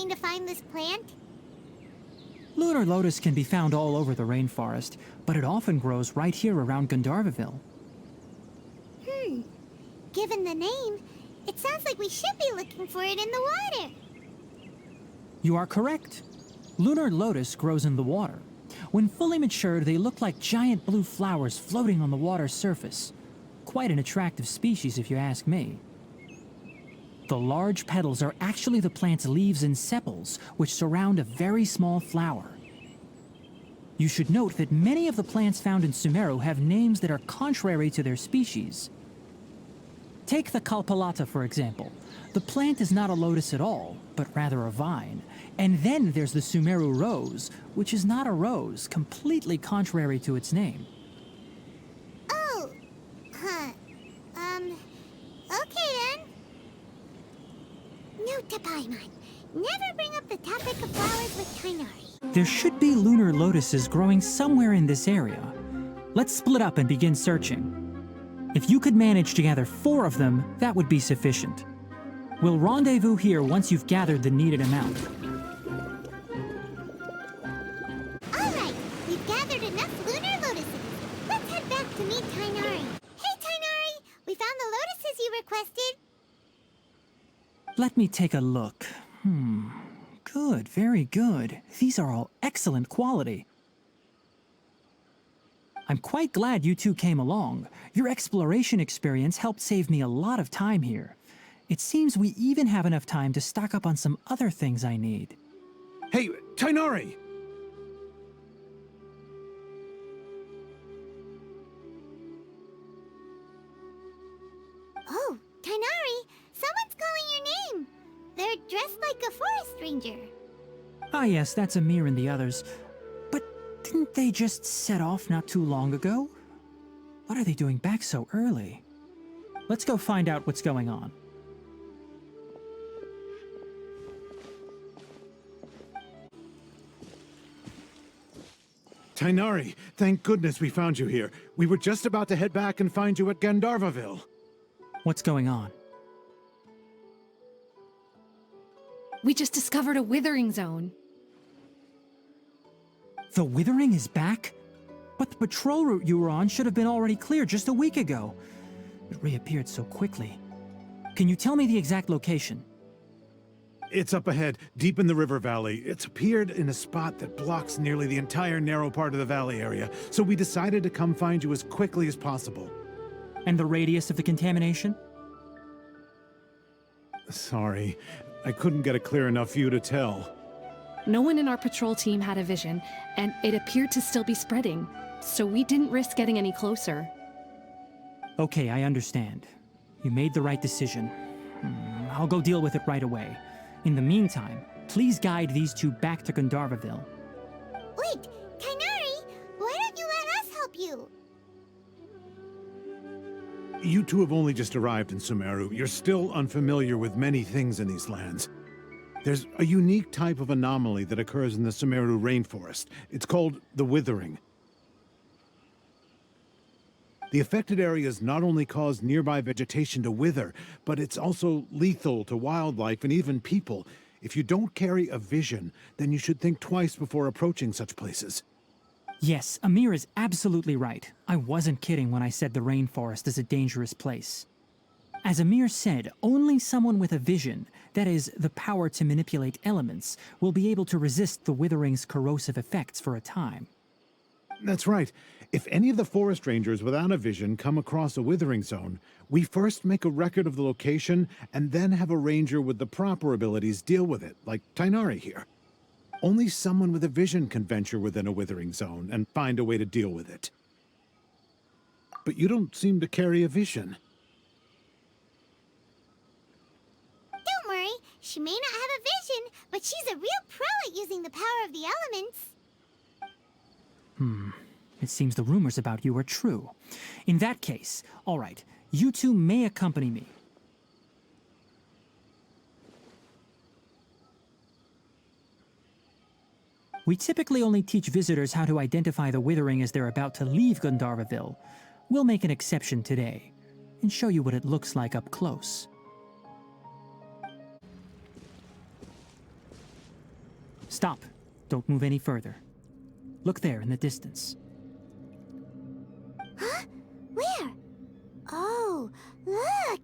going to find this plant? Lunar lotus can be found all over the rainforest, but it often grows right here around Gandharvaville. Given the name, it sounds like we should be looking for it in the water. You are correct. Lunar lotus grows in the water. When fully matured, they look like giant blue flowers floating on the water's surface. Quite an attractive species, if you ask me. The large petals are actually the plant's leaves and sepals, which surround a very small flower. You should note that many of the plants found in Sumeru have names that are contrary to their species. Take the Kalpalata, for example. The plant is not a lotus at all, but rather a vine. And then there's the Sumeru rose, which is not a rose, completely contrary to its name. Oh, okay then. Note to Paimon, never bring up the topic of flowers with Tainari. There should be lunar lotuses growing somewhere in this area. Let's split up and begin searching. If you could manage to gather 4 of them, that would be sufficient. We'll rendezvous here once you've gathered the needed amount. Alright, we've gathered enough lunar lotuses. Let's head back to meet Tainari. Hey Tainari, we found the lotuses you requested. Let me take a look. Good, very good. These are all excellent quality. I'm quite glad you two came along. Your exploration experience helped save me a lot of time here. It seems we even have enough time to stock up on some other things I need. Hey, Tainari! Oh, Tainari, someone's calling your name. They're dressed like a forest ranger. Ah yes, that's Amir and the others. But didn't they just set off not too long ago? What are they doing back so early? Let's go find out what's going on. Tainari, thank goodness we found you here. We were just about to head back and find you at Gandharvaville. What's going on? We just discovered a withering zone. The withering is back? But the patrol route you were on should have been already clear just a week ago. It reappeared so quickly. Can you tell me the exact location? It's up ahead, deep in the river valley. It's appeared in a spot that blocks nearly the entire narrow part of the valley area, so we decided to come find you as quickly as possible. And the radius of the contamination? Sorry, I couldn't get a clear enough view to tell. No one in our patrol team had a vision, and it appeared to still be spreading, so we didn't risk getting any closer. Okay, I understand. You made the right decision. I'll go deal with it right away. In the meantime, please guide these two back to Gandharvaville. Wait, Tainari, why don't you let us help you? You two have only just arrived in Sumeru. You're still unfamiliar with many things in these lands. There's a unique type of anomaly that occurs in the Sumeru rainforest. It's called the withering. The affected areas not only cause nearby vegetation to wither, but it's also lethal to wildlife and even people. If you don't carry a vision, then you should think twice before approaching such places. Yes, Amir is absolutely right. I wasn't kidding when I said the rainforest is a dangerous place. As Amir said, only someone with a vision, that is, the power to manipulate elements, will be able to resist the withering's corrosive effects for a time. That's right. If any of the forest rangers without a vision come across a withering zone, we first make a record of the location and then have a ranger with the proper abilities deal with it, like Tainari here. Only someone with a vision can venture within a withering zone and find a way to deal with it. But you don't seem to carry a vision. Don't worry, she may not have a vision, but she's a real pro at using the power of the elements. It seems the rumors about you are true. In that case, all right, you two may accompany me. We typically only teach visitors how to identify the withering as they're about to leave Gandharvaville. We'll make an exception today, and show you what it looks like up close. Stop. Don't move any further. Look there in the distance. Huh? Where? Oh, look!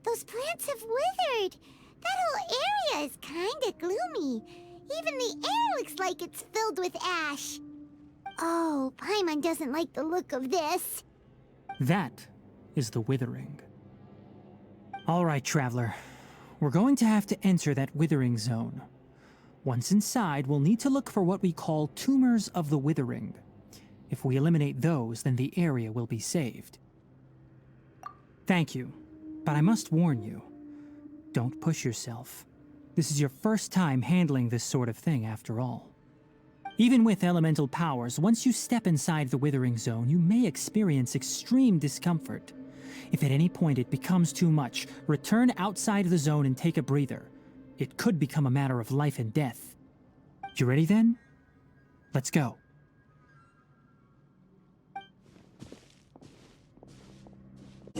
Those plants have withered! That whole area is kinda gloomy. Even the air looks like it's filled with ash. Oh, Paimon doesn't like the look of this. That is the withering. All right, traveler. We're going to have to enter that withering zone. Once inside, we'll need to look for what we call tumors of the withering. If we eliminate those, then the area will be saved. Thank you, but I must warn you. Don't push yourself. This is your first time handling this sort of thing, after all. Even with elemental powers, once you step inside the withering zone, you may experience extreme discomfort. If at any point it becomes too much, return outside the zone and take a breather. It could become a matter of life and death. You ready then? Let's go.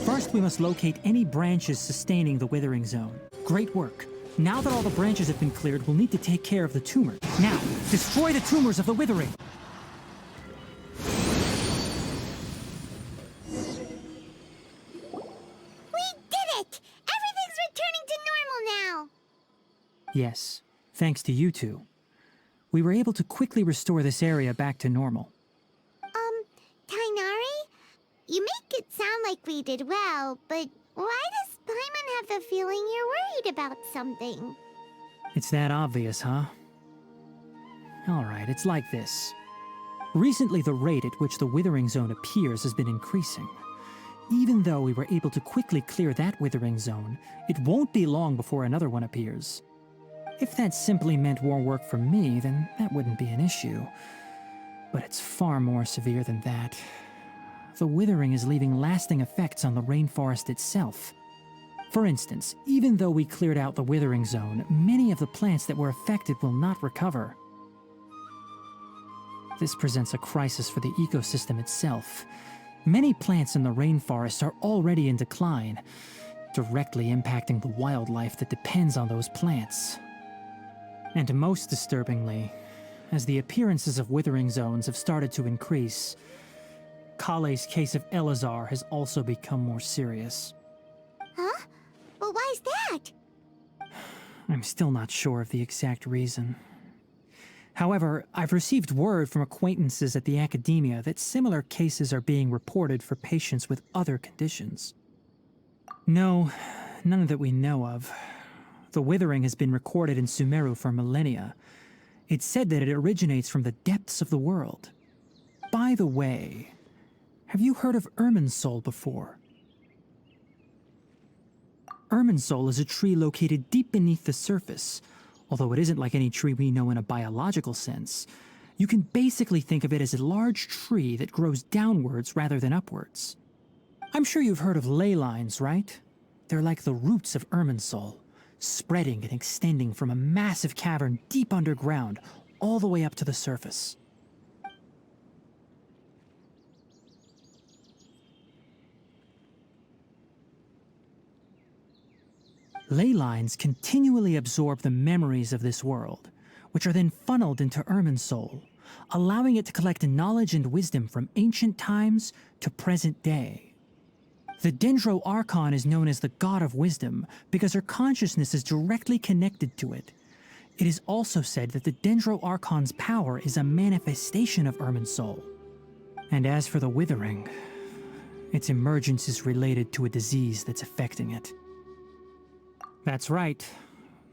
First, we must locate any branches sustaining the withering zone. Great work. Now that all the branches have been cleared, we'll need to take care of the tumor. Now, destroy the tumors of the withering! We did it! Everything's returning to normal now! Yes, thanks to you two. We were able to quickly restore this area back to normal. Tainari? You make it sound like we did well, but why does Paimon have the feeling you're worried about something? It's that obvious, huh? Alright, it's like this. Recently, the rate at which the withering zone appears has been increasing. Even though we were able to quickly clear that withering zone, it won't be long before another one appears. If that simply meant more work for me, then that wouldn't be an issue. But it's far more severe than that. The withering is leaving lasting effects on the rainforest itself. For instance, even though we cleared out the withering zone, many of the plants that were affected will not recover. This presents a crisis for the ecosystem itself. Many plants in the rainforest are already in decline, directly impacting the wildlife that depends on those plants. And most disturbingly, as the appearances of withering zones have started to increase, Kale's case of Elazar has also become more serious. Huh? But why's that? I'm still not sure of the exact reason. However, I've received word from acquaintances at the academia that similar cases are being reported for patients with other conditions. No, none that we know of. The withering has been recorded in Sumeru for millennia. It's said that it originates from the depths of the world. By the way, have you heard of Irminsul before? Irminsul is a tree located deep beneath the surface. Although it isn't like any tree we know in a biological sense, you can basically think of it as a large tree that grows downwards rather than upwards. I'm sure you've heard of ley lines, right? They're like the roots of Irminsul, spreading and extending from a massive cavern deep underground all the way up to the surface. Ley lines continually absorb the memories of this world, which are then funneled into Irminsul, allowing it to collect knowledge and wisdom from ancient times to present day. The Dendro Archon is known as the God of Wisdom because her consciousness is directly connected to it. It is also said that the Dendro Archon's power is a manifestation of Irminsul. And as for the Withering, its emergence is related to a disease that's affecting it. That's right.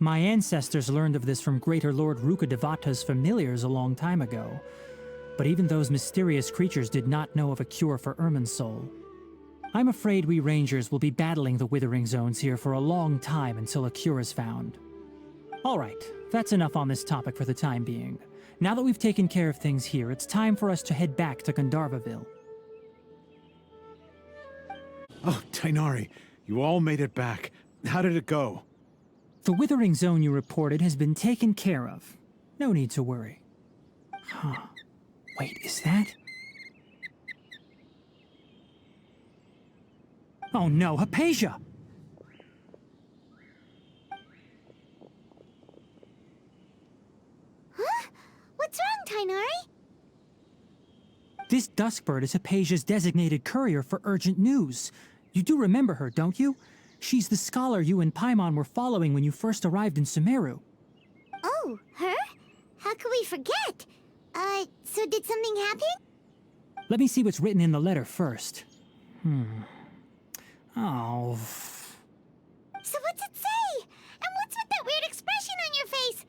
My ancestors learned of this from Greater Lord Rukkhadevata's familiars a long time ago. But even those mysterious creatures did not know of a cure for Irminsul. I'm afraid we rangers will be battling the withering zones here for a long time until a cure is found. Alright, that's enough on this topic for the time being. Now that we've taken care of things here, it's time for us to head back to Gandharvaville. Oh, Tainari, you all made it back. How did it go? The withering zone you reported has been taken care of. No need to worry. Huh. Wait, is that? Oh no, Hypatia! Huh? Duskbird is Hypatia's designated courier for urgent news. You do remember her, don't you? She's the scholar you and Paimon were following when you first arrived in Sumeru. Oh, her? How could we forget? So did something happen? Let me see what's written in the letter first. Oh. So what's it say? And what's with that weird expression on your face?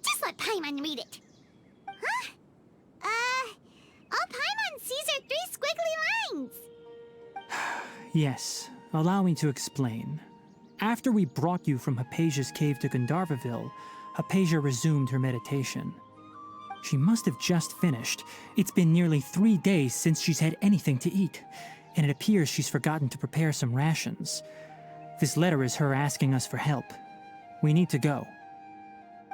Just let Paimon read it. Huh? All Paimon sees are 3 squiggly lines. Yes, allow me to explain. After we brought you from Hypatia's cave to Gandharvaville, Hypatia resumed her meditation. She must have just finished. It's been nearly 3 days since she's had anything to eat, and it appears she's forgotten to prepare some rations. This letter is her asking us for help. We need to go.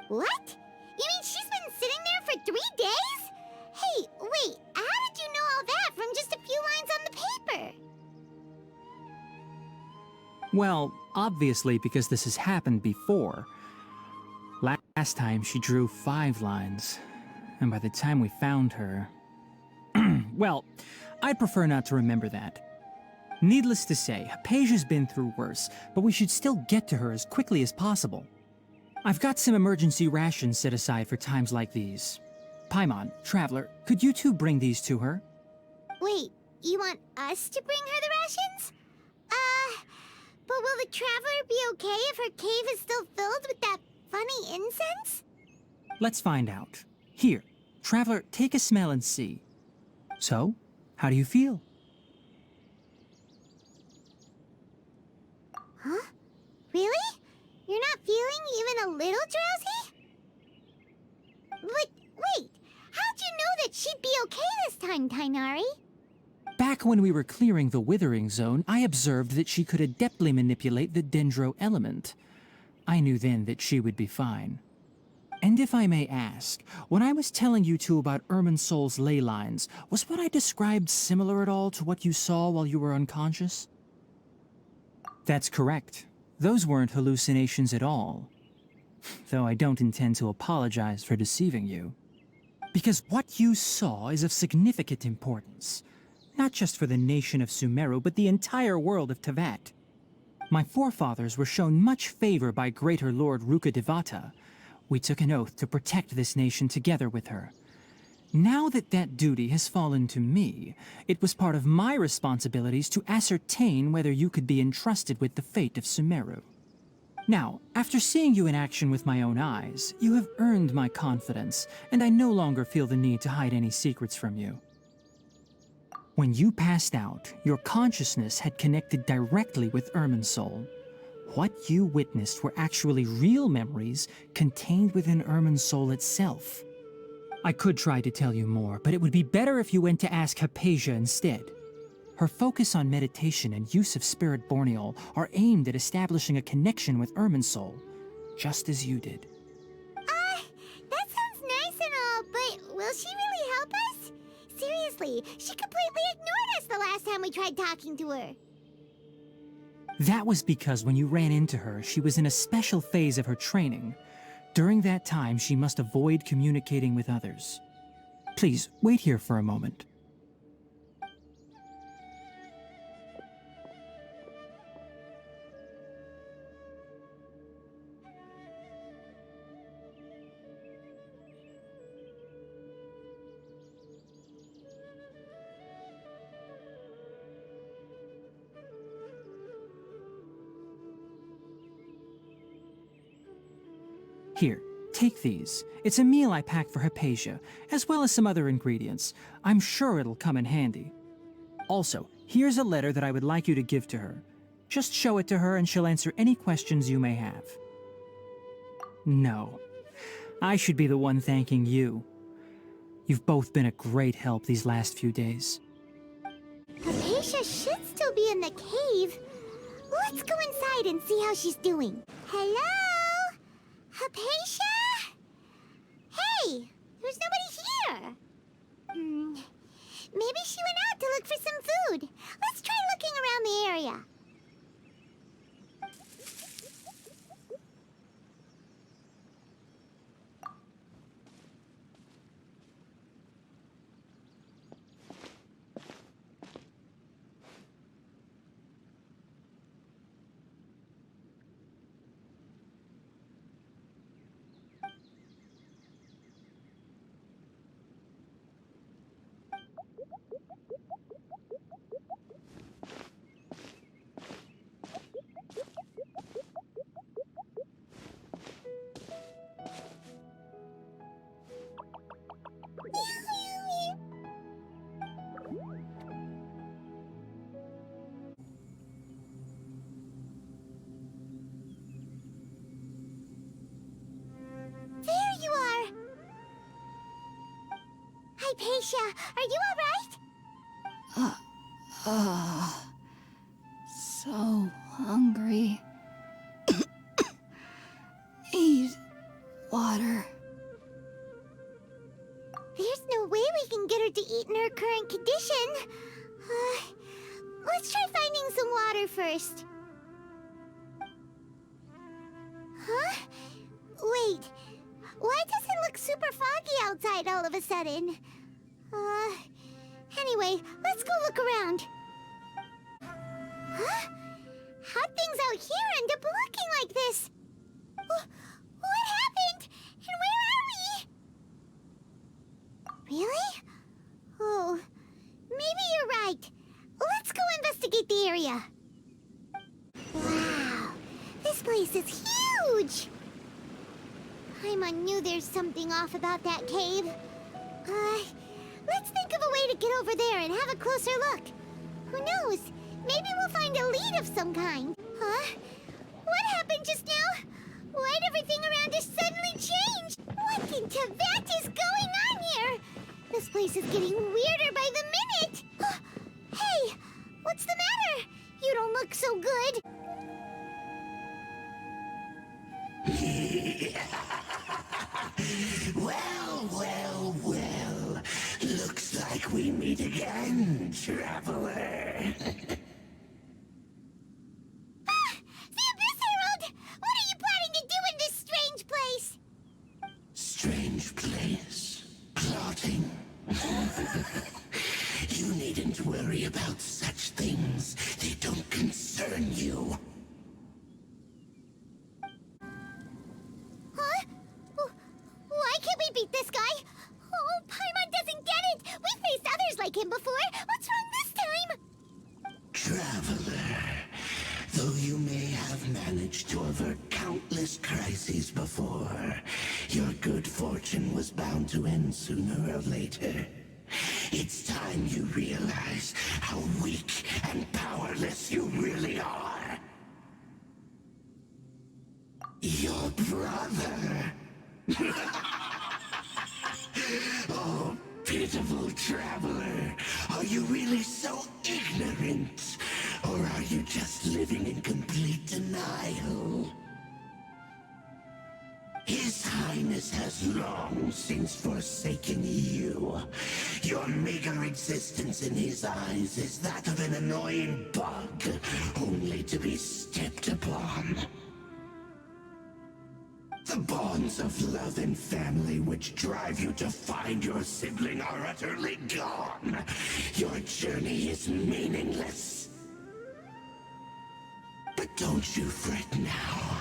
What? You mean she's been sitting there for 3 days? Hey, wait, how did you know all that from just a few lines on the paper? Well, obviously because this has happened before. Last time she drew 5 lines, and by the time we found her... Well, I'd prefer not to remember that. Needless to say, Hypatia's been through worse, but we should still get to her as quickly as possible. I've got some emergency rations set aside for times like these. Paimon, Traveler, could you two bring these to her? Wait, you want us to bring her the rations? But will the Traveler be okay if her cave is still filled with that funny incense? Let's find out. Here, Traveler, take a smell and see. So, how do you feel? Huh? Really? You're not feeling even a little drowsy? But wait, how'd you know that she'd be okay this time, Tainari? Back when we were clearing the Withering Zone, I observed that she could adeptly manipulate the Dendro element. I knew then that she would be fine. And if I may ask, when I was telling you two about Irminsol's ley lines, was what I described similar at all to what you saw while you were unconscious? That's correct. Those weren't hallucinations at all. Though I don't intend to apologize for deceiving you. Because what you saw is of significant importance. Not just for the nation of Sumeru, but the entire world of Tevat. My forefathers were shown much favor by Greater Lord Rukkhadevata. We took an oath to protect this nation together with her. Now that that duty has fallen to me, it was part of my responsibilities to ascertain whether you could be entrusted with the fate of Sumeru. Now, after seeing you in action with my own eyes, you have earned my confidence, and I no longer feel the need to hide any secrets from you. When you passed out, your consciousness had connected directly with Irminsul. What you witnessed were actually real memories contained within Irminsul itself. I could try to tell you more, but it would be better if you went to ask Hypatia instead. Her focus on meditation and use of Spirit Borneol are aimed at establishing a connection with Irminsul, just as you did. That sounds nice and all, but will she really help us? Seriously, she completely ignored us the last time we tried talking to her. That was because when you ran into her, she was in a special phase of her training. During that time, she must avoid communicating with others. Please, wait here for a moment. Here, take these. It's a meal I packed for Hypatia, as well as some other ingredients. I'm sure it'll come in handy. Also, here's a letter that I would like you to give to her. Just show it to her and she'll answer any questions you may have. No. I should be the one thanking you. You've both been a great help these last few days. Hypatia should still be in the cave. Let's go inside and see how she's doing. Hello? Hypatia? Hey, there's nobody here. Maybe she went out to look for some food. Let's try looking around the area. Hypatia, are you alright? So hungry. Eat water. There's no way we can get her to eat in her current condition. Let's try finding some water first. Huh? Wait. Why does it look super foggy outside all of a sudden? Anyway, let's go look around. Huh? How'd things out here end up looking like this? What happened? And where are we? Really? Oh, maybe you're right. Let's go investigate the area. Wow, this place is huge! Paimon knew there's something off about that cave. Let's think of a way to get over there and have a closer look. Who knows? Maybe we'll find a lead of some kind. Huh? What happened just now? Why'd everything around us suddenly change? What in Tibet is going on here? This place is getting weirder by the minute. Hey, what's the matter? You don't look so good. Well. Looks like we meet again, traveler. The Abyss Herald! What are you planning to do in this strange place? Strange place. Plotting. You needn't worry about such things. They don't concern you. Huh? Why can't we beat this guy? Oh, Paimon doesn't get it! We faced others like him before! What's wrong this time? Traveler, though you may have managed to avert countless crises before, your good fortune was bound to end sooner or later. It's time you realize how weak and powerless you really are. Your brother. Oh, pitiful traveler. Are you really so ignorant? Or are you just living in complete denial? His Highness has long since forsaken you. Your meager existence in his eyes is that of an annoying bug, only to be stepped upon. The bonds of love and family which drive you to find your sibling are utterly gone. Your journey is meaningless. But don't you fret now.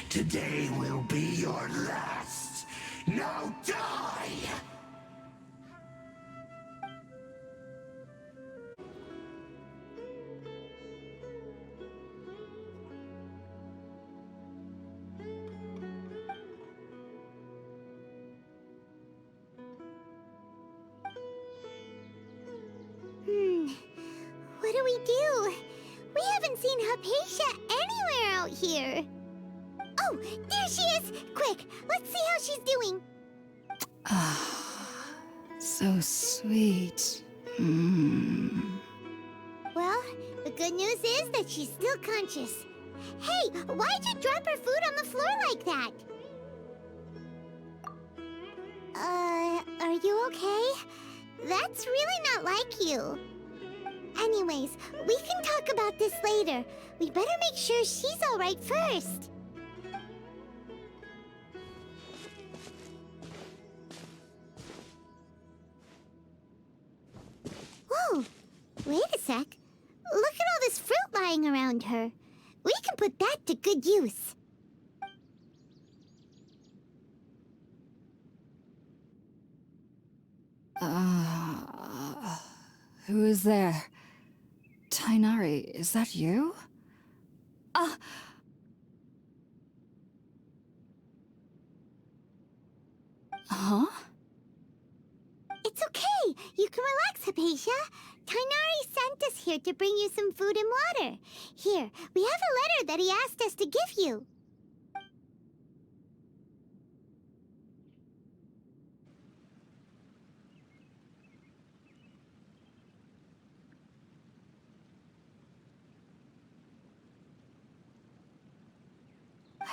Today will be your last. Now die! What do we do? We haven't seen Hypatia anywhere out here. Oh, there she is! Quick, let's see how she's doing. So sweet. Well, the good news is that she's still conscious. Hey, why'd you drop her food on the floor like that? Are you okay? That's really not like you. Anyways, we can talk about this later. We better make sure she's alright first. Whoa, wait a sec. Look at all this fruit lying around her. We can put that to good use. Who is there? Tainari, is that you? Huh? It's okay. You can relax, Hypatia. Tainari sent us here to bring you some food and water. Here, we have a letter that he asked us to give you.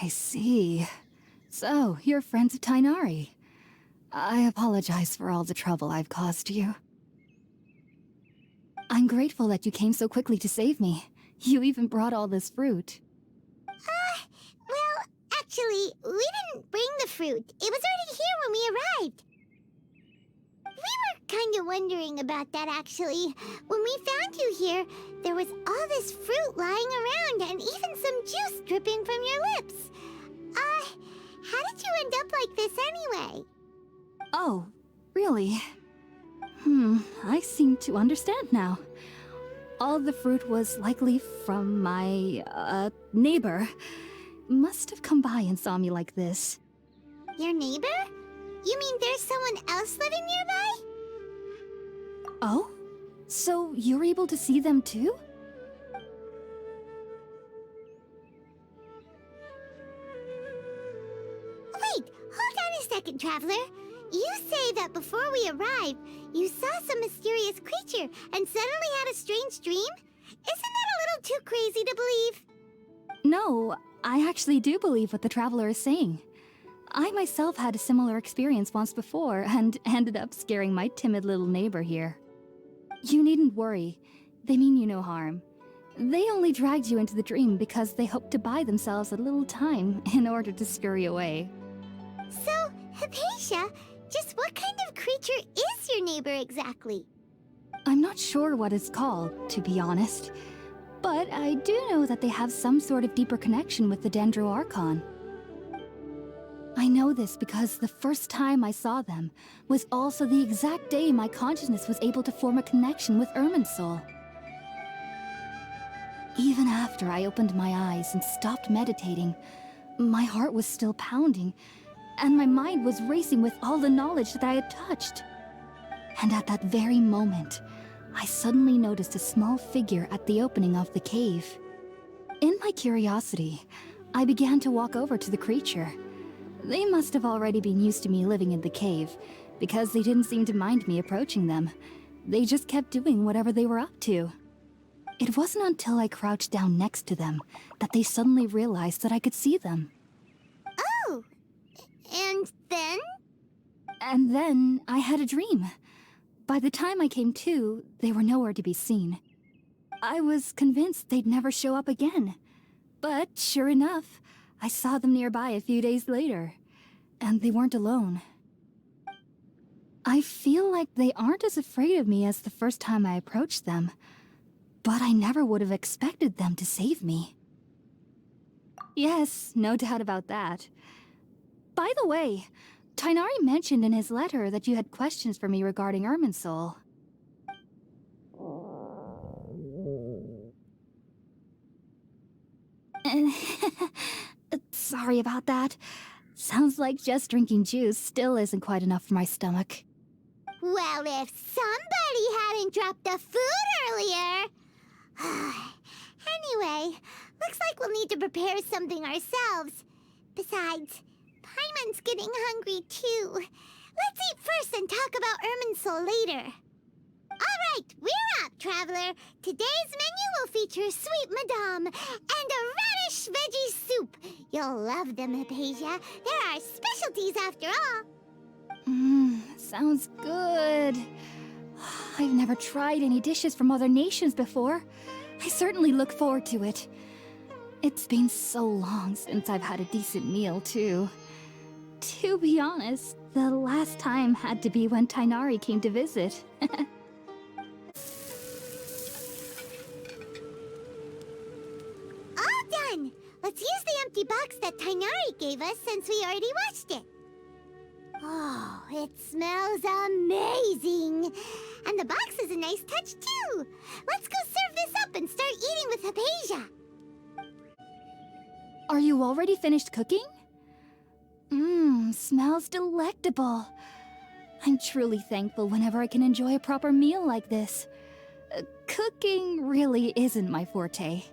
I see. So, you're friends of Tainari. I apologize for all the trouble I've caused you. I'm grateful that you came so quickly to save me. You even brought all this fruit. Well, actually, we didn't bring the fruit. It was already here when we arrived. We were kind of wondering about that, actually. When we found you here, there was all this fruit lying around and even some juice dripping from your lips. How did you end up like this anyway? Oh, really? I seem to understand now. All the fruit was likely from my, neighbor. Must have come by and saw me like this. Your neighbor? You mean there's someone else living nearby? Oh? So you're able to see them too? Wait, hold on a second, Traveler. You say that before we arrived, you saw some mysterious creature and suddenly had a strange dream? Isn't that a little too crazy to believe? No, I actually do believe what the Traveler is saying. I myself had a similar experience once before and ended up scaring my timid little neighbor here. You needn't worry. They mean you no harm. They only dragged you into the dream because they hoped to buy themselves a little time in order to scurry away. So, Hypatia, just what kind of creature is your neighbor exactly? I'm not sure what it's called, to be honest. But I do know that they have some sort of deeper connection with the Dendro Archon. I know this because the first time I saw them was also the exact day my consciousness was able to form a connection with Irminsul. Even after I opened my eyes and stopped meditating, my heart was still pounding, and my mind was racing with all the knowledge that I had touched. And at that very moment, I suddenly noticed a small figure at the opening of the cave. In my curiosity, I began to walk over to the creature. They must have already been used to me living in the cave, because they didn't seem to mind me approaching them. They just kept doing whatever they were up to. It wasn't until I crouched down next to them that they suddenly realized that I could see them. Oh! And then? And then I had a dream. By the time I came to, they were nowhere to be seen. I was convinced they'd never show up again. But sure enough, I saw them nearby a few days later. And they weren't alone. I feel like they aren't as afraid of me as the first time I approached them. But I never would have expected them to save me. Yes, no doubt about that. By the way, Tainari mentioned in his letter that you had questions for me regarding Irminsul. Sorry about that. Sounds like just drinking juice still isn't quite enough for my stomach. Well, if somebody hadn't dropped the food earlier... Anyway, looks like we'll need to prepare something ourselves. Besides, Paimon's getting hungry too. Let's eat first and talk about Irminsul later. Alright, we're up, Traveler. Today's menu will feature sweet madame and a radish veggie soup. You'll love them, Hypatia. They're our specialties after all. Sounds good. I've never tried any dishes from other nations before. I certainly look forward to it. It's been so long since I've had a decent meal, too. To be honest, the last time had to be when Tainari came to visit. All done! Let's use the empty box that Tainari gave us since we already washed it. Oh, it smells amazing! And the box is a nice touch, too! Let's go serve this up and start eating with Hypatia! Are you already finished cooking? Smells delectable. I'm truly thankful whenever I can enjoy a proper meal like this. Cooking really isn't my forte.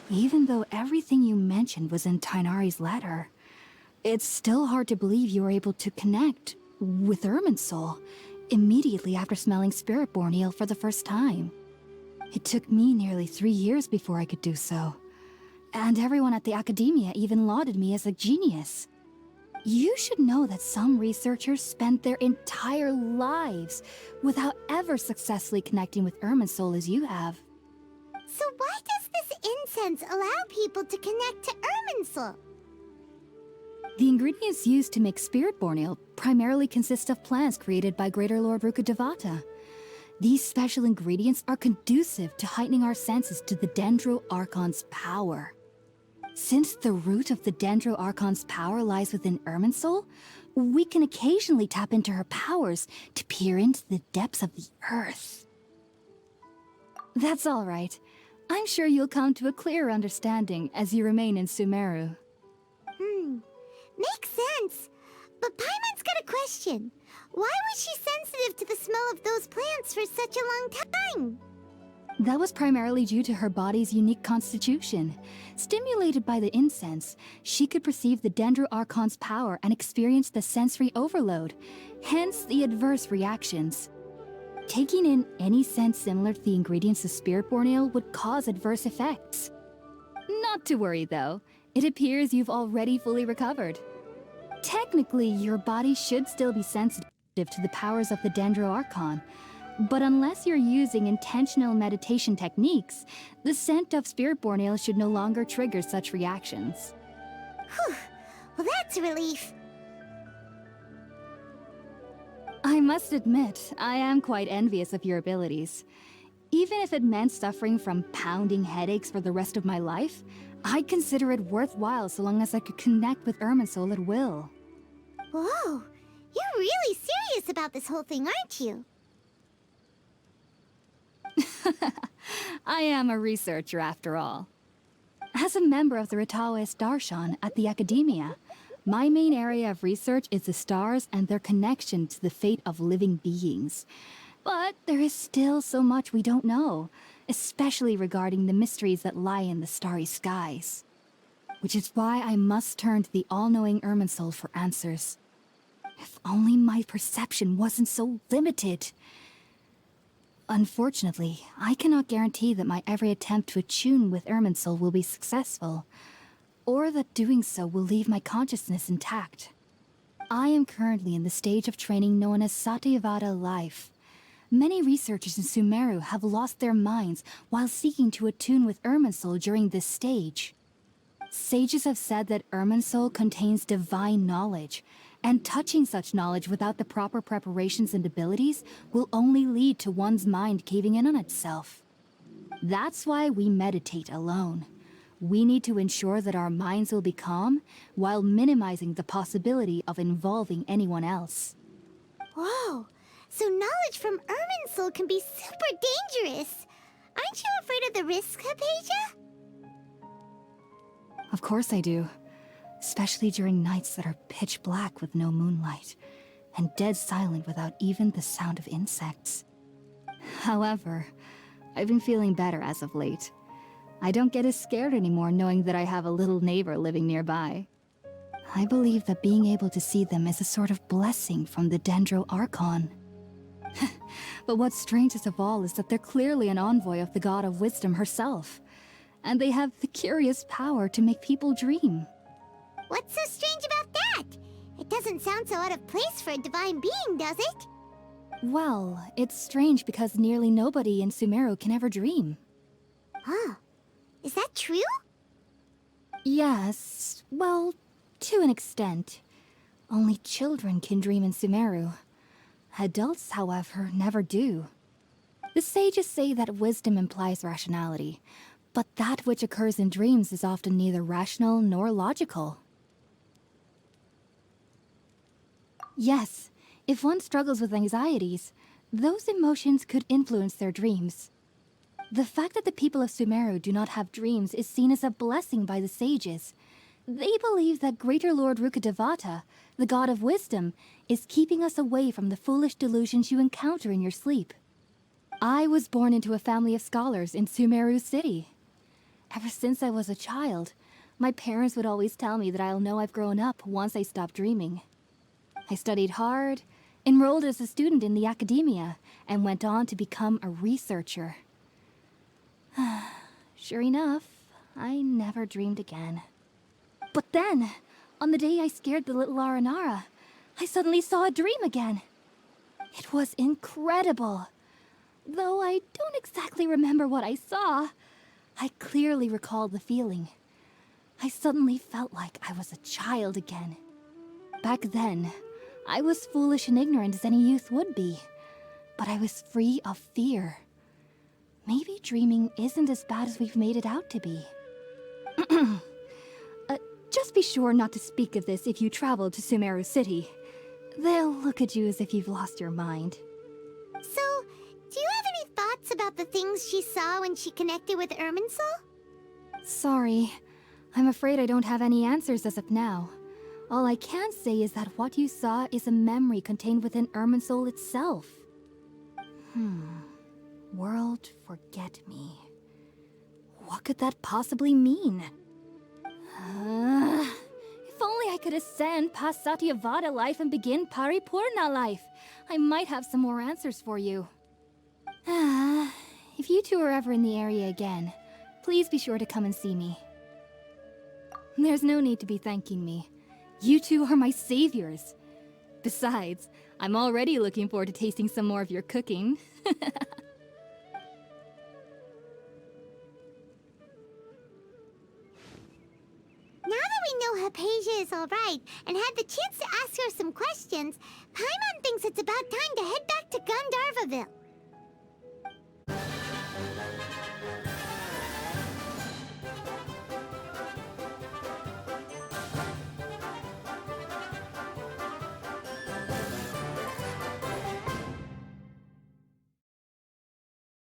Even though everything you mentioned was in Tainari's letter, it's still hard to believe you were able to connect with Irminsul immediately after smelling Spiritborn eel for the first time. It took me nearly 3 years before I could do so. And everyone at the academia even lauded me as a genius. You should know that some researchers spent their entire lives without ever successfully connecting with Irminsul as you have. So why does this incense allow people to connect to Irminsul? The ingredients used to make Spiritborn Ale primarily consist of plants created by Greater Lord Rukkhadevata. These special ingredients are conducive to heightening our senses to the Dendro Archon's power. Since the root of the Dendro Archon's power lies within Irminsul, we can occasionally tap into her powers to peer into the depths of the earth. That's all right. I'm sure you'll come to a clearer understanding as you remain in Sumeru. Makes sense. But Paimon's got a question. Why was she sensitive to the smell of those plants for such a long time? That was primarily due to her body's unique constitution. Stimulated by the incense, she could perceive the Dendro Archon's power and experience the sensory overload, hence the adverse reactions. Taking in any scent similar to the ingredients of Spiritborn Ale would cause adverse effects. Not to worry though, it appears you've already fully recovered. Technically, your body should still be sensitive to the powers of the Dendro Archon, but unless you're using intentional meditation techniques, the scent of Spiritborn Ale should no longer trigger such reactions. Whew. Well, that's a relief. I must admit, I am quite envious of your abilities. Even if it meant suffering from pounding headaches for the rest of my life, I'd consider it worthwhile so long as I could connect with Irminsul at will. Whoa, you're really serious about this whole thing, aren't you? I am a researcher after all. As a member of the Ritaoist Archon at the Academia, my main area of research is the stars and their connection to the fate of living beings. But there is still so much we don't know, especially regarding the mysteries that lie in the starry skies. Which is why I must turn to the all-knowing Irminsul for answers. If only my perception wasn't so limited. Unfortunately, I cannot guarantee that my every attempt to attune with Irminsul will be successful, or that doing so will leave my consciousness intact. I am currently in the stage of training known as Satyavada life. Many researchers in Sumeru have lost their minds while seeking to attune with Irminsul during this stage. Sages have said that Irminsul contains divine knowledge, and touching such knowledge without the proper preparations and abilities will only lead to one's mind caving in on itself. That's why we meditate alone. We need to ensure that our minds will be calm while minimizing the possibility of involving anyone else. Whoa, so knowledge from Irminsul can be super dangerous. Aren't you afraid of the risks, Hypatia? Of course I do. Especially during nights that are pitch black with no moonlight, and dead silent without even the sound of insects. However, I've been feeling better as of late. I don't get as scared anymore knowing that I have a little neighbor living nearby. I believe that being able to see them is a sort of blessing from the Dendro Archon. But what's strangest of all is that they're clearly an envoy of the God of Wisdom herself, and they have the curious power to make people dream. What's so strange about that? It doesn't sound so out of place for a divine being, does it? Well, it's strange because nearly nobody in Sumeru can ever dream. Huh. Is that true? Yes, well, to an extent. Only children can dream in Sumeru. Adults, however, never do. The sages say that wisdom implies rationality, but that which occurs in dreams is often neither rational nor logical. Yes, if one struggles with anxieties, those emotions could influence their dreams. The fact that the people of Sumeru do not have dreams is seen as a blessing by the sages. They believe that Greater Lord Rukkhadevata, the God of Wisdom, is keeping us away from the foolish delusions you encounter in your sleep. I was born into a family of scholars in Sumeru City. Ever since I was a child, my parents would always tell me that I'll know I've grown up once I stop dreaming. I studied hard, enrolled as a student in the academia, and went on to become a researcher. Sure enough, I never dreamed again. But then, on the day I scared the little Aranara, I suddenly saw a dream again. It was incredible. Though I don't exactly remember what I saw, I clearly recall the feeling. I suddenly felt like I was a child again. Back then, I was foolish and ignorant as any youth would be, but I was free of fear. Maybe dreaming isn't as bad as we've made it out to be. Just be sure not to speak of this if you travel to Sumeru City. They'll look at you as if you've lost your mind. So, do you have any thoughts about the things she saw when she connected with Irminsul? Sorry. I'm afraid I don't have any answers as of now. All I can say is that what you saw is a memory contained within Irminsul itself. World forget me. What could that possibly mean? If only I could ascend past Satyavada life and begin Paripurna life, I might have some more answers for you. If you two are ever in the area again, please be sure to come and see me. There's no need to be thanking me. You two are my saviors. Besides, I'm already looking forward to tasting some more of your cooking. Now that we know Hypatia is alright and had the chance to ask her some questions, Paimon thinks it's about time to head back to Gandharvaville.